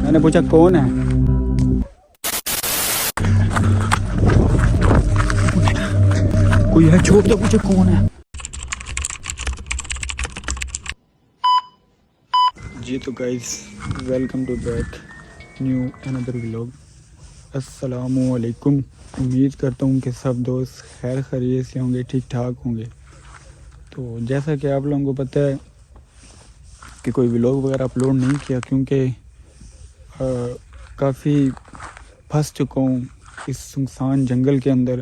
मैंने पूछा कौन है? कोई है, छोड़ दो, पूछा कौन है। जी तो guys, welcome to back new another vlog. अस्सलामुअलैकुम। उम्मीद करता हूँ कि सब दोस्त खैर खैरियत से होंगे, ठीक ठाक होंगे। तो जैसा कि आप लोगों को पता है कि कोई व्लॉग वगैरह अपलोड नहीं किया, क्योंकि काफ़ी फंस चुका हूँ इस सुनसान जंगल के अंदर।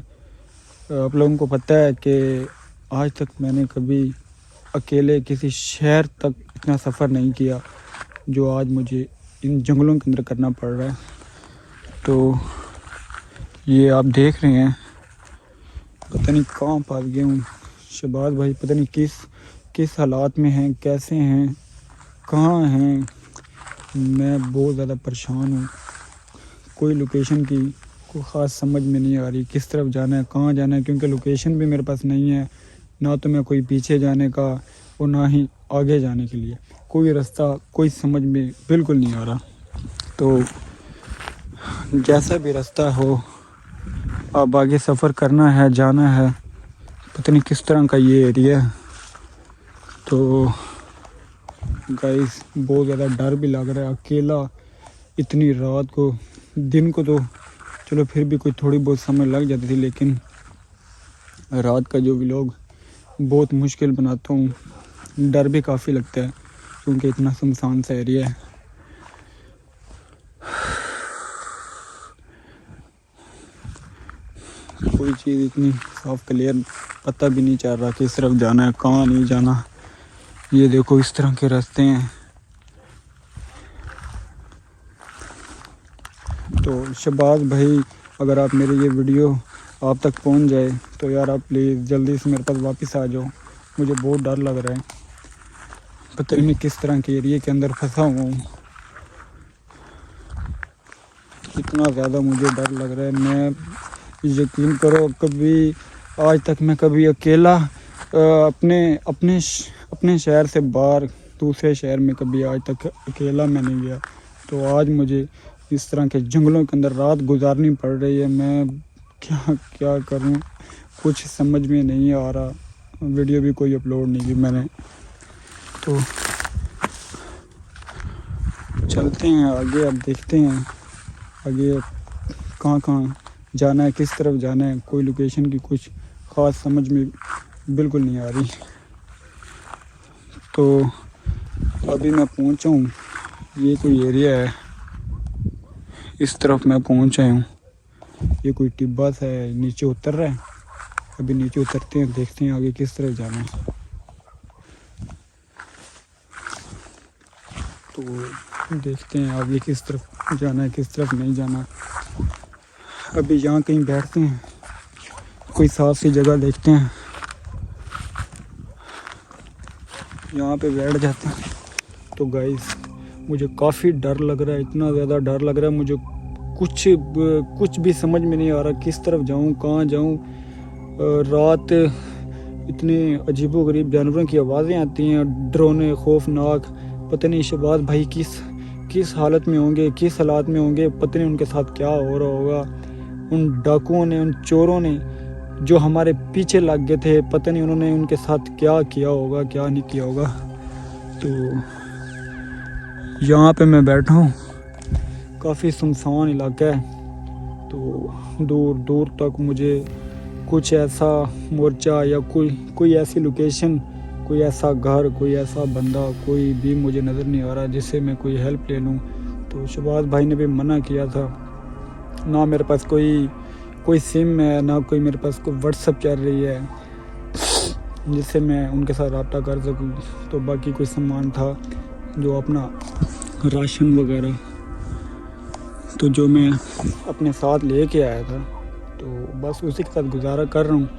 आप लोगों को पता है कि आज तक मैंने कभी अकेले किसी शहर तक इतना सफ़र नहीं किया जो आज मुझे इन जंगलों के अंदर करना पड़ रहा है। तो ये आप देख रहे हैं, पता नहीं कहाँ फंस गए हूँ। शहबाज भाई पता नहीं किस हालात में हैं, कैसे हैं, कहाँ हैं। मैं बहुत ज़्यादा परेशान हूँ। कोई लोकेशन की कोई ख़ास समझ में नहीं आ रही, किस तरफ जाना है, कहाँ जाना है, क्योंकि लोकेशन भी मेरे पास नहीं है। ना तो मैं कोई पीछे जाने का और ना ही आगे जाने के लिए कोई रास्ता, कोई समझ में बिल्कुल नहीं आ रहा। तो जैसा भी रास्ता हो, अब आगे सफ़र करना है, जाना है। पता नहीं किस तरह का ये एरिया है। तो गाइस, बहुत ज़्यादा डर भी लग रहा है अकेला इतनी रात को। दिन को तो चलो फिर भी कोई थोड़ी बहुत समझ लग जाती थी, लेकिन रात का जो व्लॉग बहुत मुश्किल बनाता हूँ। डर भी काफ़ी लगता है क्योंकि इतना सुनसान सा एरिया है। कोई चीज़ इतनी साफ क्लियर पता भी नहीं चल रहा किस तरफ जाना है, कहाँ नहीं जाना। ये देखो, इस तरह के रास्ते हैं। तो शहबाज भाई, अगर आप मेरे ये वीडियो आप तक पहुंच जाए तो यार आप प्लीज़ जल्दी से मेरे पास वापस आ जाओ। मुझे बहुत डर लग रहा है, पता नहीं मैं किस तरह के एरिया के अंदर फंसा हुआ हूँ। इतना ज़्यादा मुझे डर लग रहा है, मैं यकीन करो कभी आज तक मैं कभी अकेला अपने शहर से बाहर दूसरे शहर में कभी आज तक अकेला मैं नहीं गया। तो आज मुझे इस तरह के जंगलों के अंदर रात गुजारनी पड़ रही है। मैं क्या क्या करूं, कुछ समझ में नहीं आ रहा। वीडियो भी कोई अपलोड नहीं की मैंने। तो चलते हैं आगे, अब देखते हैं आगे कहाँ कहाँ जाना है, किस तरफ जाना है। कोई लोकेशन की कुछ ख़ास समझ में बिल्कुल नहीं आ रही। तो अभी मैं पहुंचा हूँ, ये कोई एरिया है, इस तरफ मैं पहुंचा हूँ। ये कोई टिब्बा सा है, नीचे उतर रहा है। अभी नीचे उतरते हैं, देखते हैं आगे किस तरफ जाना है। तो देखते हैं आगे किस तरफ जाना है, किस तरफ नहीं जाना। अभी यहाँ कहीं बैठते हैं, कोई साफ सी जगह देखते हैं, यहाँ पे बैठ जाते हैं। तो गाइस, मुझे काफ़ी डर लग रहा है, इतना ज़्यादा डर लग रहा है मुझे। कुछ भी समझ में नहीं आ रहा किस तरफ जाऊँ, कहाँ जाऊँ। रात इतने अजीबोगरीब जानवरों की आवाज़ें आती हैं, डरावने, खौफनाक। पता नहीं शहबाज भाई किस हालत में होंगे, किस हालात में होंगे। पता नहीं उनके साथ क्या हो रहा होगा। उन डाकुओं ने, उन चोरों ने जो हमारे पीछे लग गए थे, पता नहीं उन्होंने उनके साथ क्या किया होगा, क्या नहीं किया होगा। तो यहाँ पे मैं बैठा हूँ, काफ़ी सुनसान इलाका है। तो दूर दूर तक मुझे कुछ ऐसा मोर्चा या कोई ऐसी लोकेशन, कोई ऐसा घर, कोई ऐसा बंदा, कोई भी मुझे नज़र नहीं आ रहा जिससे मैं कोई हेल्प ले लूँ। तो शहबाज भाई ने भी मना किया था, ना मेरे पास कोई सिम है, ना कोई मेरे पास कोई व्हाट्सएप चल रही है जिससे मैं उनके साथ रब्ता कर सकूँ। तो बाकी कोई सामान था जो अपना राशन वगैरह, तो जो मैं अपने साथ लेके आया था, तो बस उसी के साथ गुजारा कर रहा हूँ।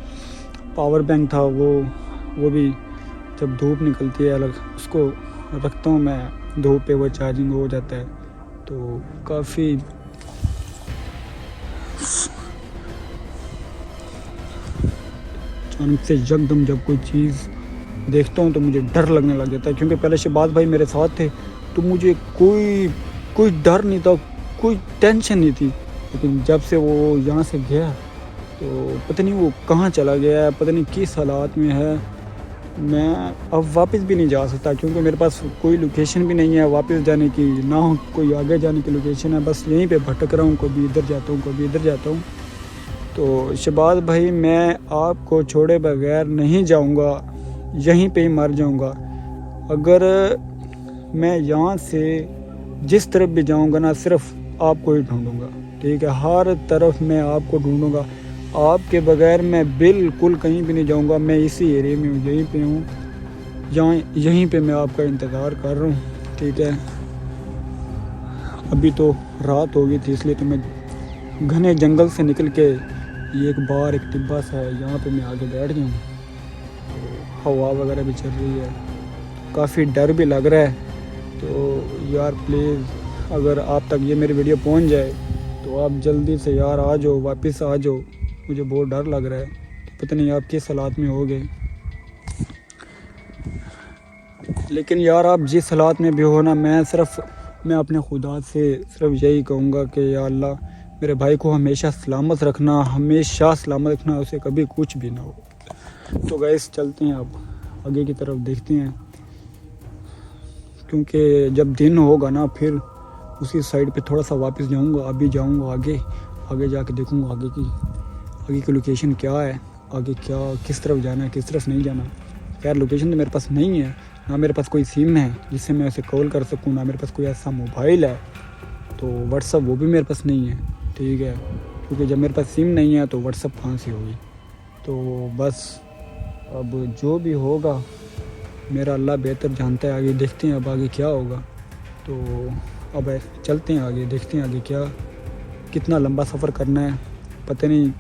पावर बैंक था, वो भी जब धूप निकलती है अलग उसको रखता हूँ मैं, धूप पे वो चार्जिंग हो जाता है। तो काफ़ी अचानक से यकदम जब कोई चीज़ देखता हूँ तो मुझे डर लगने लग जाता है, क्योंकि पहले शहबाज भाई मेरे साथ थे तो मुझे कोई डर नहीं था, कोई टेंशन नहीं थी। लेकिन जब से वो यहाँ से गया तो पता नहीं वो कहाँ चला गया है, पता नहीं किस हालात में है। मैं अब वापस भी नहीं जा सकता क्योंकि मेरे पास कोई लोकेशन भी नहीं है वापस जाने की, ना कोई आगे जाने की लोकेशन है। बस यहीं पे भटक रहा हूँ, कभी इधर जाता हूँ, कभी इधर जाता हूँ। तो शहबाज भाई, मैं आपको छोड़े बगैर नहीं जाऊँगा, यहीं पे ही मर जाऊँगा। अगर मैं यहाँ से जिस तरफ भी जाऊँगा ना, सिर्फ आपको ही ढूँढूँगा, ठीक है? हर तरफ मैं आपको ढूँढूँगा, आपके बगैर मैं बिल्कुल कहीं भी नहीं जाऊँगा। मैं इसी एरिया में हूँ, यहीं पे हूँ, यहीं पे मैं आपका इंतज़ार कर रहा हूँ, ठीक है? अभी तो रात हो गई थी, इसलिए तो मैं घने जंगल से निकल के ये एक बार एक टिब्बा सा है, यहाँ पे मैं आके बैठ गया हूँ। तो हवा वगैरह भी चल रही है, काफ़ी डर भी लग रहा है। तो यार प्लीज़, अगर आप तक ये मेरी वीडियो पहुँच जाए तो आप जल्दी से यार आ जाओ, वापस आ जाओ। मुझे बहुत डर लग रहा है, पता नहीं आप किस हालात में होगे। लेकिन यार आप जिस हालात में भी हो ना, मैं अपने खुदा से सिर्फ यही कहूँगा कि या अल्लाह मेरे भाई को हमेशा सलामत रखना, हमेशा सलामत रखना, उसे कभी कुछ भी ना हो। तो गाइस चलते हैं, अब आगे की तरफ देखते हैं, क्योंकि जब दिन होगा ना फिर उसी साइड पे थोड़ा सा वापस जाऊंगा। अभी जाऊंगा आगे जाके देखूंगा आगे की लोकेशन क्या है, आगे क्या किस तरफ जाना है, किस तरफ नहीं जाना। यार लोकेशन तो मेरे पास नहीं है, ना मेरे पास कोई सिम है जिससे मैं उसे कॉल कर सकूँ, ना मेरे पास कोई ऐसा मोबाइल है, तो व्हाट्सअप वो भी मेरे पास नहीं है, ठीक है? क्योंकि जब मेरे पास सिम नहीं है तो व्हाट्सअप कहाँ से होगी। तो बस अब जो भी होगा मेरा अल्लाह बेहतर जानता है, आगे देखते हैं अब आगे क्या होगा। तो अब चलते हैं आगे, देखते हैं आगे क्या, कितना लंबा सफ़र करना है पता नहीं।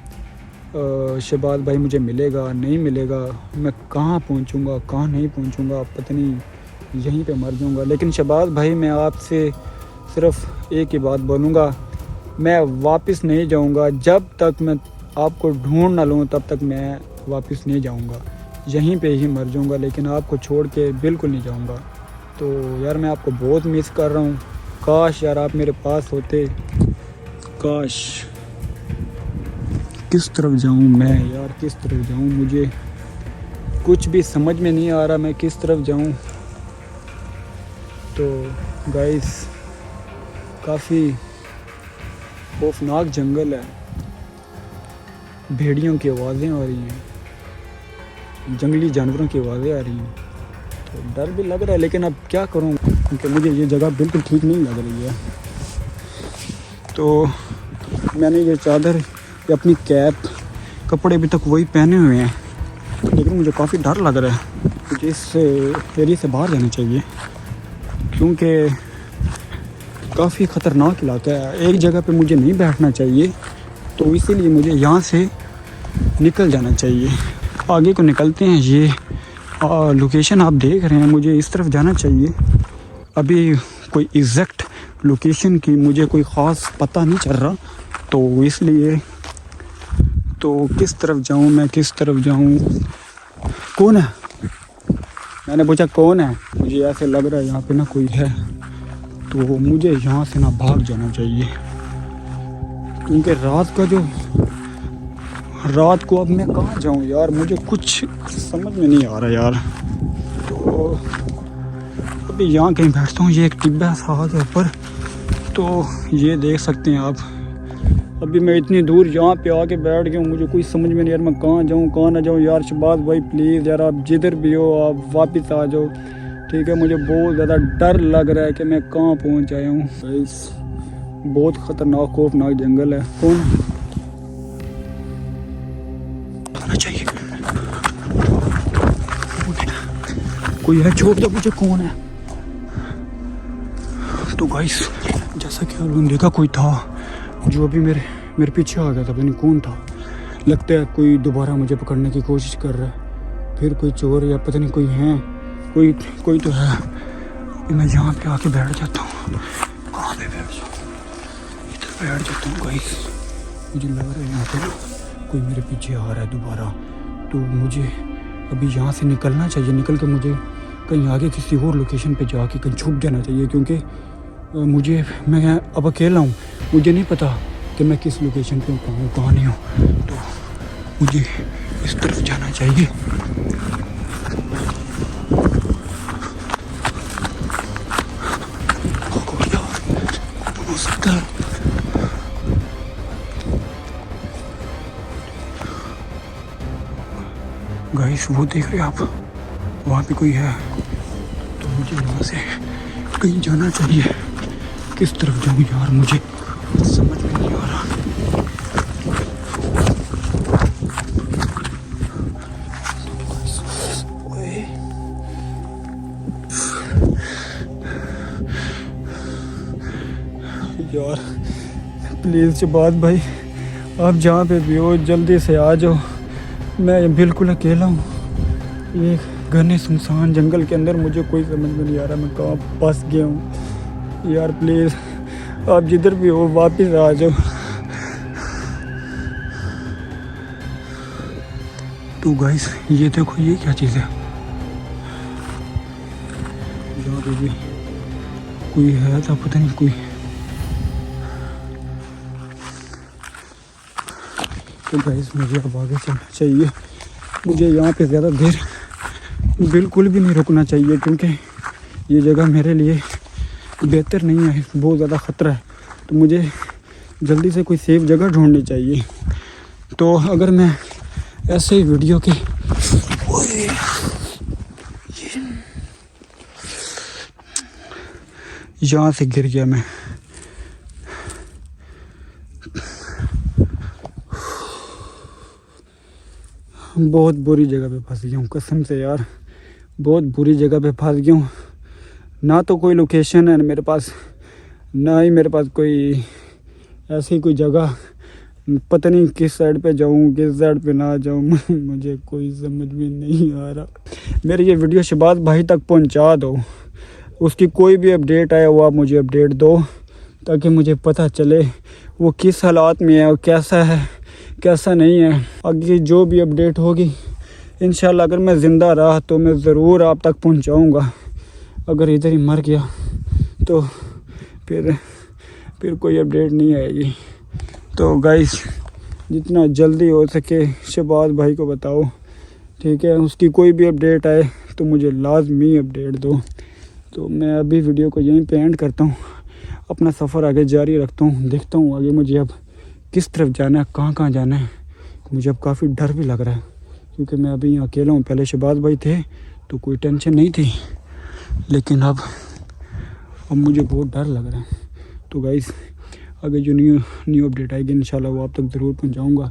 शहबाज भाई मुझे मिलेगा नहीं मिलेगा, मैं कहाँ पहुँचूँगा कहाँ नहीं पहुँचूँगा पता नहीं, यहीं पे मर जाऊँगा। लेकिन शहबाज भाई मैं आपसे सिर्फ एक ही बात बोलूँगा, मैं वापस नहीं जाऊँगा जब तक मैं आपको ढूंढ ना लूँ, तब तक मैं वापस नहीं जाऊँगा, यहीं पे ही मर जाऊँगा। लेकिन आपको छोड़ के बिल्कुल नहीं जाऊँगा। तो यार मैं आपको बहुत मिस कर रहा हूँ, काश यार आप मेरे पास होते, काश। किस तरफ जाऊँ मैं यार, किस तरफ जाऊँ, मुझे कुछ भी समझ में नहीं आ रहा मैं किस तरफ जाऊँ। तो गाइस काफ़ी खौफनाक जंगल है, भेड़ियों की आवाज़ें आ रही हैं, जंगली जानवरों की आवाज़ें आ रही हैं। तो डर भी लग रहा है, लेकिन अब क्या करूँ क्योंकि मुझे ये जगह बिल्कुल ठीक नहीं लग रही है। तो मैंने ये चादर या अपनी कैप कपड़े अभी तक वही पहने हुए हैं, लेकिन मुझे काफ़ी डर लग रहा है। मुझे इस एरिया से बाहर जाना चाहिए क्योंकि काफ़ी ख़तरनाक इलाका है, एक जगह पे मुझे नहीं बैठना चाहिए। तो इसीलिए मुझे यहाँ से निकल जाना चाहिए, आगे को निकलते हैं। ये लोकेशन आप देख रहे हैं, मुझे इस तरफ जाना चाहिए। अभी कोई एग्जैक्ट लोकेशन की मुझे कोई ख़ास पता नहीं चल रहा, तो इसलिए तो किस तरफ जाऊँ मैं, किस तरफ जाऊँ, कौन है? मैंने पूछा कौन है, मुझे ऐसे लग रहा है यहाँ पे ना कोई है। तो मुझे यहाँ से ना भाग जाना चाहिए क्योंकि रात को अब मैं कहाँ जाऊँ यार, मुझे कुछ समझ में नहीं आ रहा यार। तो अभी यहाँ कहीं बैठता हूँ, ये एक टिब्बा सा है ऊपर, तो ये देख सकते हैं आप। अभी मैं इतनी दूर यहाँ पे आके बैठ गया हूँ, मुझे कोई समझ में नहीं यार मैं कहाँ जाऊँ कहाँ ना जाऊँ। यार शहबाज भाई प्लीज़ यार आप जिधर भी हो आप वापस आ जाओ, ठीक है? मुझे बहुत ज़्यादा डर लग रहा है कि मैं कहाँ पहुँच आया हूँ। बहुत ख़तरनाक खौफनाक जंगल है। कौन आना चाहिए? कोई है, छोड़ दो मुझे, कौन है? तो गाइस जैसा कि आपने देखा कोई था जो अभी मेरे पीछे आ गया था, पता नहीं कौन था। लगता है कोई दोबारा मुझे पकड़ने की कोशिश कर रहा है, फिर कोई चोर या पता नहीं कोई है, कोई तो है। अभी मैं यहाँ पे आके बैठ जाता हूँ, कहाँ पे बैठ जाऊँ, इधर बैठ जाता हूँ गाइस। मुझे लग रहा है यहाँ पे कोई मेरे पीछे आ रहा है दोबारा, तो मुझे अभी यहाँ से निकलना चाहिए। निकल के मुझे कहीं आगे किसी और लोकेशन पे जाके कहीं छुप जाना चाहिए, क्योंकि मुझे मैं अब अकेला हूँ, मुझे नहीं पता कि मैं किस लोकेशन पे हूँ कहाँ नहीं हूँ, तो मुझे इस तरफ जाना चाहिए। हो सकता है गाइस, वो देख रहे हैं आप, वहाँ पे कोई है, तो मुझे वहाँ से कहीं जाना चाहिए। किस तरफ जाऊँ यार, मुझे समझ में नहीं आ रहा। ओए, यार प्लीज़ शहबाज भाई, आप जहाँ पे भी हो जल्दी से आ जाओ। मैं बिल्कुल अकेला हूँ ये घने सुनसान जंगल के अंदर, मुझे कोई समझ में नहीं आ रहा मैं कहाँ फंस गया हूँ। यार प्लीज़ आप जिधर भी हो वापस आ जाओ। तो गाइस ये देखो, ये क्या चीज़ है, यहाँ पे भी कोई है था, पता नहीं कोई। तो गाइस मुझे अब आगे चलना चाहिए, मुझे यहाँ पे ज़्यादा देर बिल्कुल भी नहीं रुकना चाहिए, क्योंकि ये जगह मेरे लिए बेहतर नहीं है, बहुत ज़्यादा ख़तरा है। तो मुझे जल्दी से कोई सेफ जगह ढूंढनी चाहिए। तो अगर मैं ऐसे ही वीडियो के यहाँ से गिर गया मैं, बहुत बुरी जगह पे फंस गया हूँ कसम से यार, बहुत बुरी जगह पे फंस गया हूँ। ना तो कोई लोकेशन है मेरे पास, ना ही मेरे पास कोई ऐसी कोई जगह, पता नहीं किस साइड पे जाऊँ किस साइड पे ना जाऊँ मुझे कोई समझ में नहीं आ रहा। मेरी ये वीडियो शहबाज भाई तक पहुँचा दो, उसकी कोई भी अपडेट आया वो आप मुझे अपडेट दो, ताकि मुझे पता चले वो किस हालात में है और कैसा है कैसा नहीं है। आगे जो भी अपडेट होगी इंशाल्लाह अगर मैं ज़िंदा रहा तो मैं ज़रूर आप तक पहुंचाऊंगा। अगर इधर ही मर गया तो फिर कोई अपडेट नहीं आएगी। तो गाइस जितना जल्दी हो सके शहबाज भाई को बताओ, ठीक है, उसकी कोई भी अपडेट आए तो मुझे लाजमी अपडेट दो। तो मैं अभी वीडियो को यहीं पे एंड करता हूँ, अपना सफ़र आगे जारी रखता हूँ, देखता हूँ आगे मुझे अब किस तरफ जाना है, कहाँ जाना है। मुझे अब काफ़ी डर भी लग रहा है, क्योंकि मैं अभी यहाँ अकेला हूँ। पहले शहबाज भाई थे तो कोई टेंशन नहीं थी, लेकिन अब मुझे बहुत डर लग रहा है। तो गाइस आगे जो न्यू अपडेट आएगी इंशाल्लाह वो आप तक ज़रूर पहुँचाऊँगा।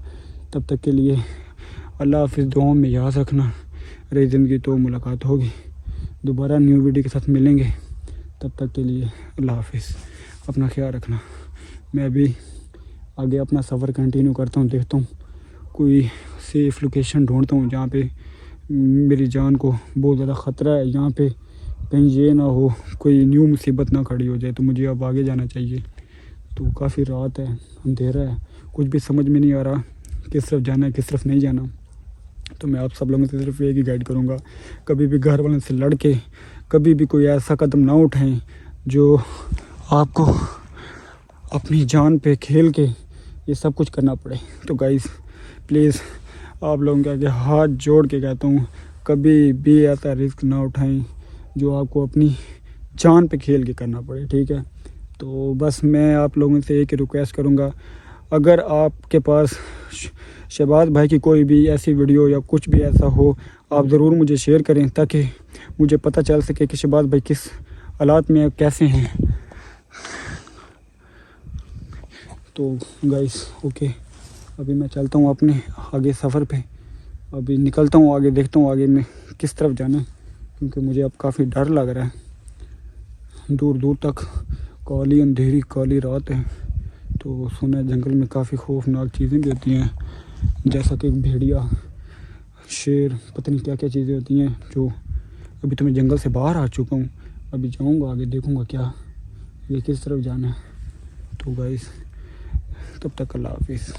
तब तक के लिए अल्लाह हाफिज़, दुआओं में याद रखना। रही ज़िंदगी तो मुलाकात होगी, दोबारा न्यू वीडियो के साथ मिलेंगे। तब तक के लिए अल्लाह हाफिज़, अपना ख्याल रखना। मैं अभी आगे अपना सफ़र कंटिन्यू करता हूँ, देखता हूँ कोई सेफ़ लोकेशन ढूंढता हूँ जहाँ पे मेरी जान को बहुत ज़्यादा ख़तरा है। यहाँ पे कहीं ये ना हो कोई न्यू मुसीबत ना खड़ी हो जाए। तो मुझे अब आगे जाना चाहिए। तो काफ़ी रात है, अंधेरा है, कुछ भी समझ में नहीं आ रहा किस तरफ जाना है किस तरफ नहीं जाना। तो मैं आप सब लोगों से सिर्फ एक ही गाइड करूँगा, कभी भी घर वालों से लड़ के कभी भी कोई ऐसा कदम ना उठाएं जो आपको अपनी जान पे खेल के ये सब कुछ करना पड़े। तो गाइस प्लीज़ आप लोगों के आगे हाथ जोड़ के कहता हूँ, कभी भी ऐसा रिस्क ना उठाएं जो आपको अपनी जान पे खेल के करना पड़े, ठीक है। तो बस मैं आप लोगों से एक ही रिक्वेस्ट करूँगा, अगर आपके पास शहबाज भाई की कोई भी ऐसी वीडियो या कुछ भी ऐसा हो आप ज़रूर मुझे शेयर करें, ताकि मुझे पता चल सके कि शहबाज भाई किस हालात में कैसे हैं। तो गाइस ओके, अभी मैं चलता हूँ अपने आगे सफ़र पे, अभी निकलता हूँ आगे, देखता हूँ आगे में किस तरफ जाना है, क्योंकि मुझे अब काफ़ी डर लग रहा है। दूर दूर तक काली अंधेरी काली रात है। तो सुना है जंगल में काफ़ी खौफनाक चीज़ें भी होती हैं, जैसा कि भेड़िया, शेर, पता नहीं क्या क्या चीज़ें होती हैं। जो अभी तो मैं जंगल से बाहर आ चुका हूँ, अभी जाऊँगा आगे देखूँगा क्या ये किस तरफ जाना है। तो गाइस तब तक अल्लाह हाफिज़।